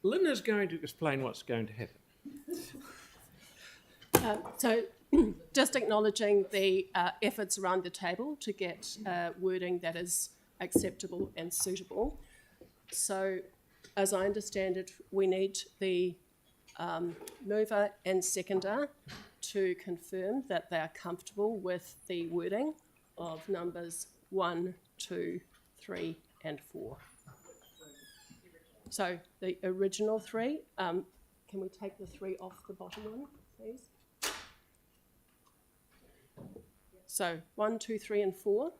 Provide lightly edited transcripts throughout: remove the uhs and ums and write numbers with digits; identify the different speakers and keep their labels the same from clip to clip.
Speaker 1: Lynn is going to explain what's going to happen.
Speaker 2: So just acknowledging the efforts around the table to get wording that is acceptable and suitable. So as I understand it, we need the mover and seconder to confirm that they are comfortable with the wording of numbers 1, 2, 3 and 4. So the original 3, can we take the 3 off the bottom one, please? So 1, 2, 3 and 4.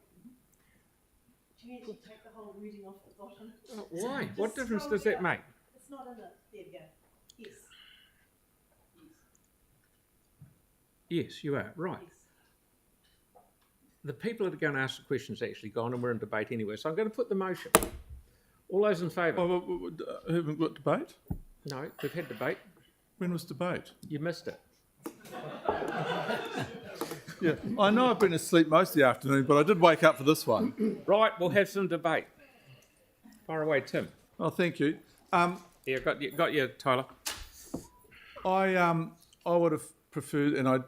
Speaker 3: Do you actually take the whole reading off the bottom?
Speaker 1: Why? What difference does that make?
Speaker 3: It's not in it. There we go. Yes.
Speaker 1: Yes, you are, right.
Speaker 3: Yes.
Speaker 1: The people that are going to ask the questions are actually gone and we're in debate anyway, so I'm going to put the motion. All those in favour?
Speaker 4: Oh, haven't got debate?
Speaker 1: No, we've had debate.
Speaker 4: When was debate?
Speaker 1: You missed it.
Speaker 4: Yeah, I know I've been asleep most of the afternoon, but I did wake up for this one.
Speaker 1: Right, we'll have some debate. Fire away, Tim.
Speaker 4: Oh, thank you.
Speaker 1: Yeah, got you, Tyler.
Speaker 4: I would have preferred, and I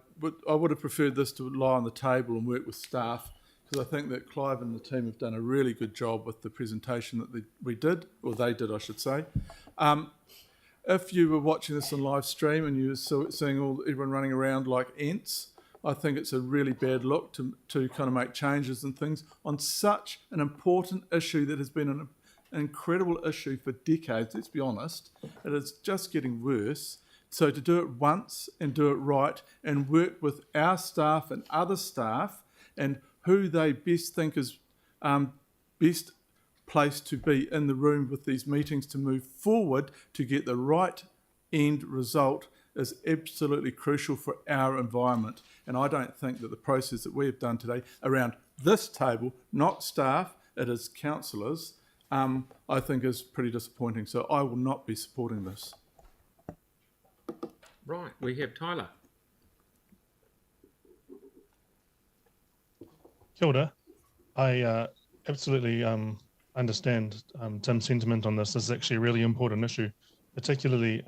Speaker 4: would have preferred this to lie on the table and work with staff, because I think that Clive and the team have done a really good job with the presentation that we did, or they did, I should say. If you were watching this on live stream and you were seeing everyone running around like ants, I think it's a really bad look to kind of make changes and things on such an important issue that has been an incredible issue for decades, let's be honest. It is just getting worse. So to do it once and do it right and work with our staff and other staff and who they best think is best placed to be in the room with these meetings to move forward to get the right end result is absolutely crucial for our environment. And I don't think that the process that we have done today around this table, not staff, it is councillors, I think is pretty disappointing. So I will not be supporting this.
Speaker 1: Right, we have Tyler.
Speaker 5: Kia ora. I absolutely understand Tim's sentiment on this. This is actually a really important issue, particularly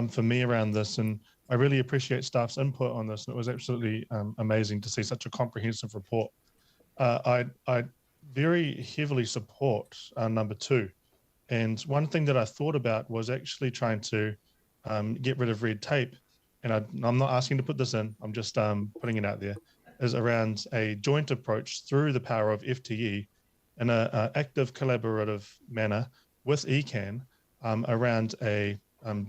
Speaker 5: for me around this, and I really appreciate staff's input on this. And it was absolutely amazing to see such a comprehensive report. I very heavily support number 2, and one thing that I thought about was actually trying to get rid of red tape, and I'm not asking to put this in, I'm just putting it out there, is around a joint approach through the power of FTE in an active collaborative manner with ECAN around a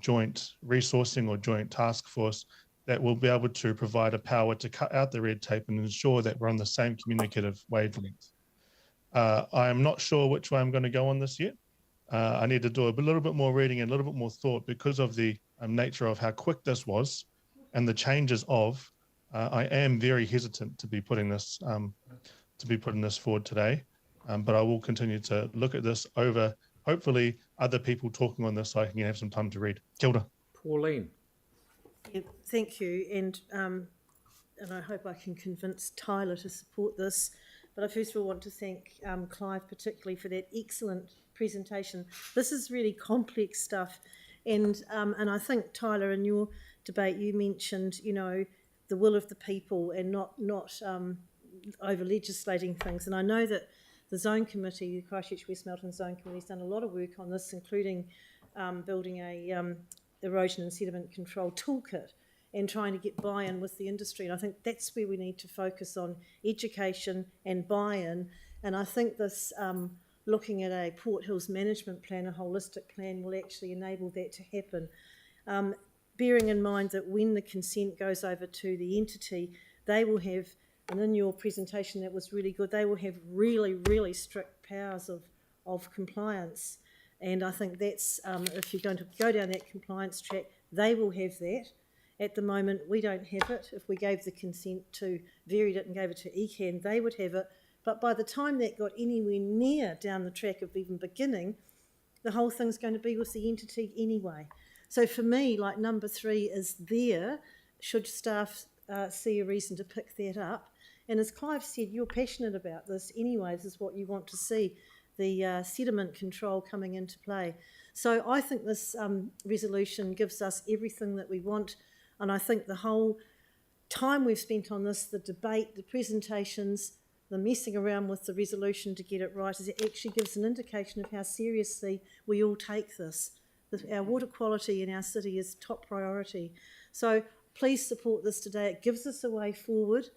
Speaker 5: joint resourcing or joint task force that will be able to provide a power to cut out the red tape and ensure that we're on the same communicative wavelength. I am not sure which way I'm going to go on this yet. I need to do a little bit more reading and a little bit more thought because of the nature of how quick this was and the changes of. I am very hesitant to be putting this forward today, but I will continue to look at this over. Hopefully, other people talking on this, so I can have some time to read. Kia ora.
Speaker 1: Pauline.
Speaker 3: Yeah, thank you, and I hope I can convince Tyler to support this. But I first of all want to thank Clive particularly for that excellent presentation. This is really complex stuff, and I think Tyler, in your debate, you mentioned, you know, the will of the people and not over legislating things. And I know that the Zone Committee, the Christchurch West Melton Zone Committee, has done a lot of work on this, including building a erosion and sediment control toolkit and trying to get buy-in with the industry. And I think that's where we need to focus on education and buy-in. And I think this looking at a Port Hills management plan, a holistic plan, will actually enable that to happen. Bearing in mind that when the consent goes over to the entity, they will have, and in your presentation that was really good, they will have really, really strict powers of compliance. And I think that's, if you're going to go down that compliance track, they will have that. At the moment, we don't have it. If we gave the consent to, varied it and gave it to ECAN, they would have it. But by the time that got anywhere near down the track of even beginning, the whole thing's going to be with the entity anyway. So for me, like number 3 is there, should staff see a reason to pick that up. And as Clive said, you're passionate about this anyway, this is what you want to see. the sediment control coming into play. So I think this resolution gives us everything that we want, and I think the whole time we've spent on this, the debate, the presentations, the messing around with the resolution to get it right, is it actually gives an indication of how seriously we all take this. Our water quality in our city is top priority. So please support this today. It gives us a way forward.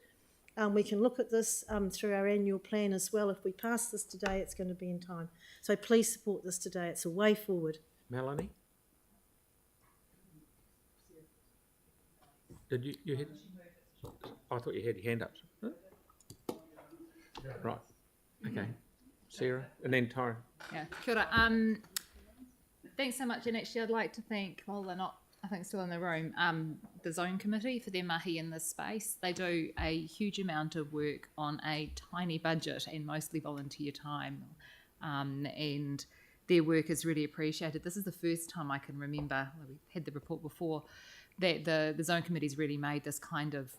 Speaker 3: We can look at this through our annual plan as well. If we pass this today, it's going to be in time. So please support this today. It's a way forward.
Speaker 1: Melanie? Did you had? I thought you had your hand up. Huh? Right. Okay. Sarah, and then Tyron.
Speaker 6: Yeah, kia ora. Thanks so much, and actually I'd like to thank, well, they're not, I think, still in the room, the Zone Committee for their mahi in this space. They do a huge amount of work on a tiny budget and mostly volunteer time, and their work is really appreciated. This is the first time I can remember, well, we've had the report before, that the Zone Committee's really made this kind of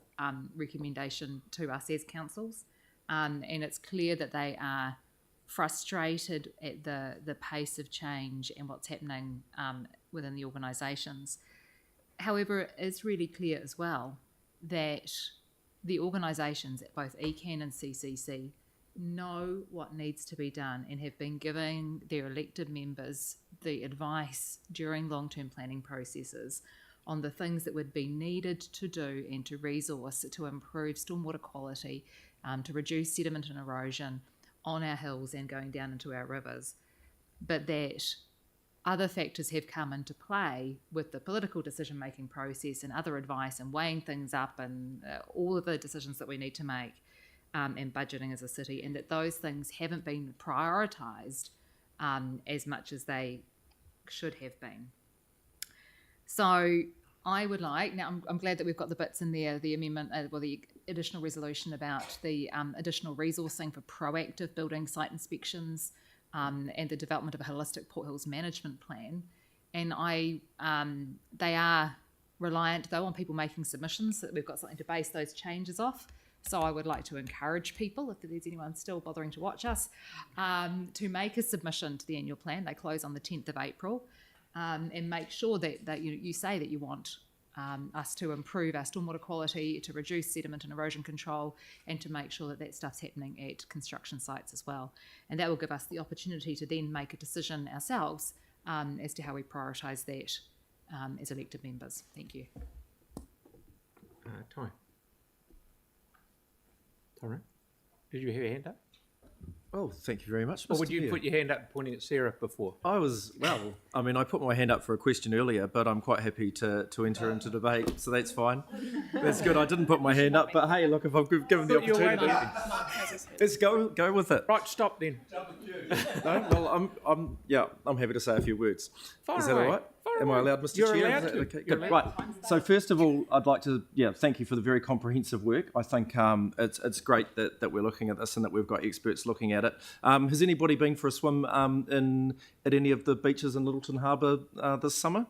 Speaker 6: recommendation to us as councils, and it's clear that they are frustrated at the pace of change and what's happening within the organisations. However, it's really clear as well that the organisations at both ECAN and CCC know what needs to be done and have been giving their elected members the advice during long-term planning processes on the things that would be needed to do and to resource to improve stormwater quality, to reduce sediment and erosion on our hills and going down into our rivers, but that other factors have come into play with the political decision-making process and other advice and weighing things up and all of the decisions that we need to make and budgeting as a city, and that those things haven't been prioritised as much as they should have been. So I would like, now I'm glad that we've got the bits in there, the amendment, the additional resolution about the additional resourcing for proactive building site inspections and the development of a holistic Port Hills management plan. And they are reliant though on people making submissions so that we've got something to base those changes off. So I would like to encourage people, if there's anyone still bothering to watch us, to make a submission to the annual plan. They close on the 10th of April. And make sure that you say that you want us to improve our stormwater quality, to reduce sediment and erosion control, and to make sure that that stuff's happening at construction sites as well. And that will give us the opportunity to then make a decision ourselves as to how we prioritise that as elected members. Thank you.
Speaker 1: Tyron, did you have your hand up?
Speaker 7: Oh, thank you very much,
Speaker 1: Or
Speaker 7: Mr.
Speaker 1: would you
Speaker 7: Mayor.
Speaker 1: put your hand up pointing at Sarah before?
Speaker 7: I put my hand up for a question earlier, but I'm quite happy to enter into debate, so that's fine. That's good. I didn't put my hand up, but hey, look, if I've given the
Speaker 1: Thought you were
Speaker 7: opportunity,
Speaker 1: waiting.
Speaker 7: let's go with it.
Speaker 1: Right, stop then.
Speaker 7: No, well, I'm happy to say a few words.
Speaker 1: Fire
Speaker 7: Is that
Speaker 1: away.
Speaker 7: all right?
Speaker 1: Fire
Speaker 7: Am I
Speaker 1: away.
Speaker 7: allowed, Mr.
Speaker 1: You're
Speaker 7: Chair?
Speaker 1: allowed
Speaker 7: Is that
Speaker 1: to.
Speaker 7: okay?
Speaker 1: You're
Speaker 7: Good.
Speaker 1: allowed
Speaker 7: Right. So first of all, I'd like to thank you for the very comprehensive work. I think it's great that we're looking at this and that we've got experts looking at it. Has anybody been for a swim at any of the beaches in Littleton Harbour this summer?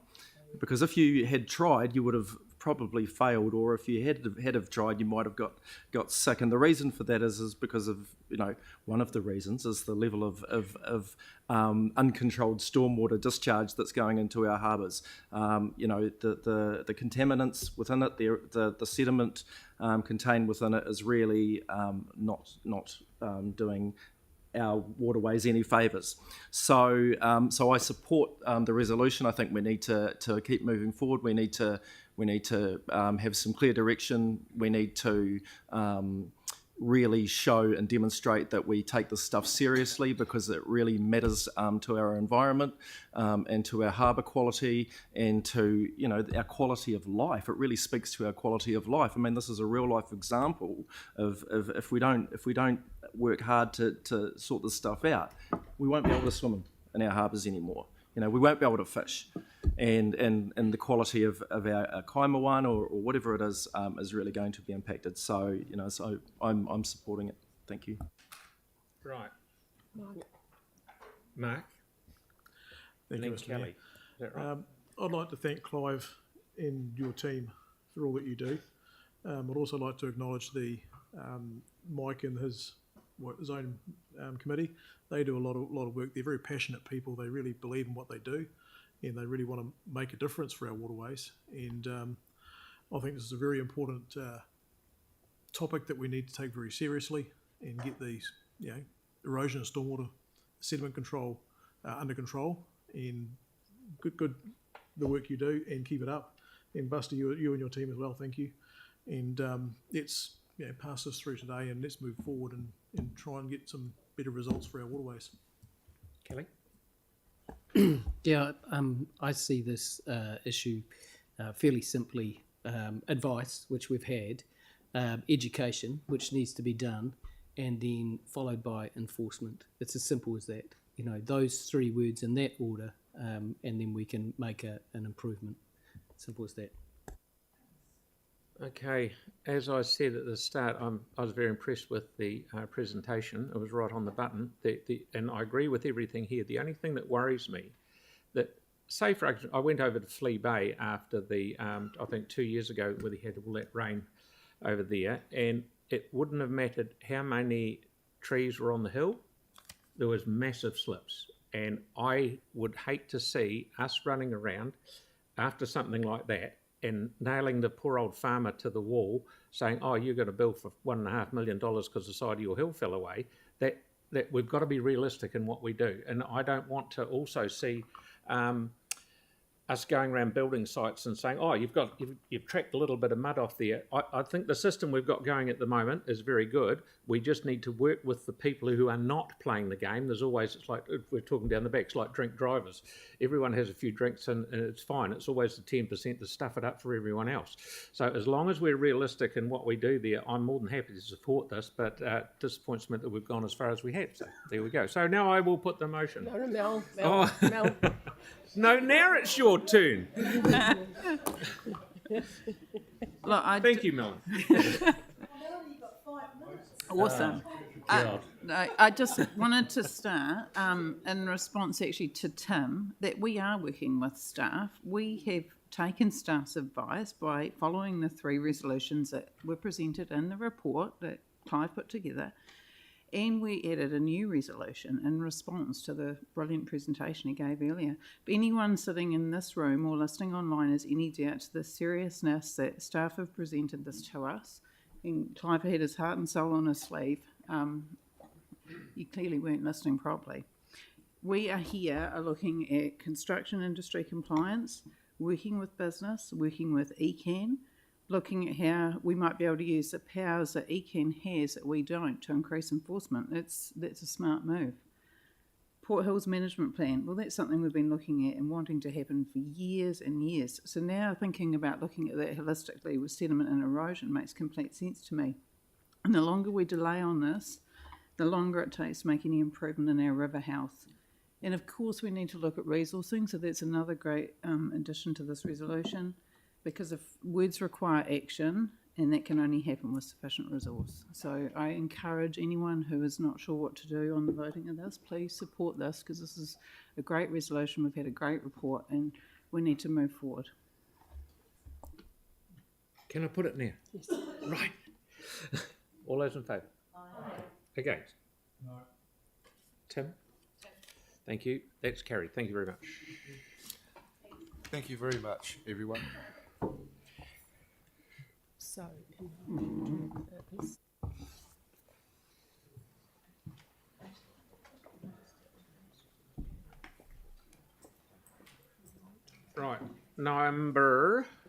Speaker 7: Because if you had tried, you would have probably failed, or if you had tried, you might have got sick. And the reason for that is because of, one of the reasons is the level of uncontrolled stormwater discharge that's going into our harbours. The contaminants within it, the sediment contained within it is really not doing our waterways any favours. So I support the resolution. I think we need to keep moving forward. We need to have some clear direction. We need to really show and demonstrate that we take this stuff seriously, because it really matters to our environment and to our harbour quality and to our quality of life. It really speaks to our quality of life. I mean, this is a real life example of if we don't work hard to sort this stuff out, we won't be able to swim in our harbours anymore. We won't be able to fish, and the quality of our kaimawan or whatever it is really going to be impacted. So so I'm supporting it. Thank you.
Speaker 1: Right. Mark.
Speaker 8: Thank you,
Speaker 1: Then
Speaker 8: Mr.
Speaker 1: Kelly.
Speaker 8: Mayor.
Speaker 1: Is that right?
Speaker 8: I'd like to thank Clive and your team for all that you do. I'd also like to acknowledge the Mike and his zone committee. They do a lot of work. They're very passionate people. They really believe in what they do, and they really want to make a difference for our waterways. And I think this is a very important topic that we need to take very seriously and get these, erosion and stormwater sediment control under control. And good the work you do, and keep it up. And Buster, you and your team as well, thank you. And let's pass this through today, and let's move forward and try and get some better results for our waterways.
Speaker 1: Kelly?
Speaker 9: Yeah, I see this issue fairly simply. Advice, which we've had, education, which needs to be done, and then followed by enforcement. It's as simple as that. Those three words in that order, and then we can make an improvement. Simple as that.
Speaker 1: Okay, as I said at the start, I was very impressed with the presentation. It was right on the button, and I agree with everything here. The only thing that worries me, that say for I went over to Flea Bay after the, I think 2 years ago, where they had all that rain over there, and it wouldn't have mattered how many trees were on the hill. There was massive slips, and I would hate to see us running around after something like that and nailing the poor old farmer to the wall, saying, "Oh, you're going to bill for $1.5 million because the side of your hill fell away." That we've got to be realistic in what we do, and I don't want to also see us going around building sites and saying, "Oh, you've tracked a little bit of mud off there." I think the system we've got going at the moment is very good. We just need to work with the people who are not playing the game. There's always, it's like, if we're talking down the back, it's like drink drivers. Everyone has a few drinks and it's fine. It's always the 10% to stuff it up for everyone else. So as long as we're realistic in what we do there, I'm more than happy to support this, but disappointment that we've gone as far as we have. So there we go. So now I will put the motion.
Speaker 2: No, Mel.
Speaker 1: Oh.
Speaker 2: Mel.
Speaker 1: No, now it's your turn.
Speaker 10: Look,
Speaker 1: Thank you, Melanie.
Speaker 10: Awesome. No, I just wanted to start in response actually to Tim, that we are working with staff. We have taken staff's advice by following the 3 resolutions that were presented in the report that Clive put together, and we added a new resolution in response to the brilliant presentation he gave earlier. If anyone sitting in this room or listening online has any doubt to the seriousness that staff have presented this to us, and Clive had his heart and soul on his sleeve, you clearly weren't listening properly. We are here looking at construction industry compliance, working with business, working with ECAN, looking at how we might be able to use the powers that ECAN has that we don't to increase enforcement. That's a smart move. Port Hills Management Plan, well, that's something we've been looking at and wanting to happen for years and years. So now thinking about looking at that holistically with sediment and erosion makes complete sense to me. And the longer we delay on this, the longer it takes to make any improvement in our river health. And of course we need to look at resourcing, so that's another great addition to this resolution, because if words require action, and that can only happen with sufficient resource. So I encourage anyone who is not sure what to do on the voting of this, please support this, because this is a great resolution. We've had a great report and we need to move forward.
Speaker 1: Can I put it now?
Speaker 2: Yes.
Speaker 1: Right. All those in favour? Aye. Against? No. Tim? Thank you. That's carried. Thank you very much.
Speaker 11: Thank you very much, everyone.
Speaker 2: So,
Speaker 1: Right. Number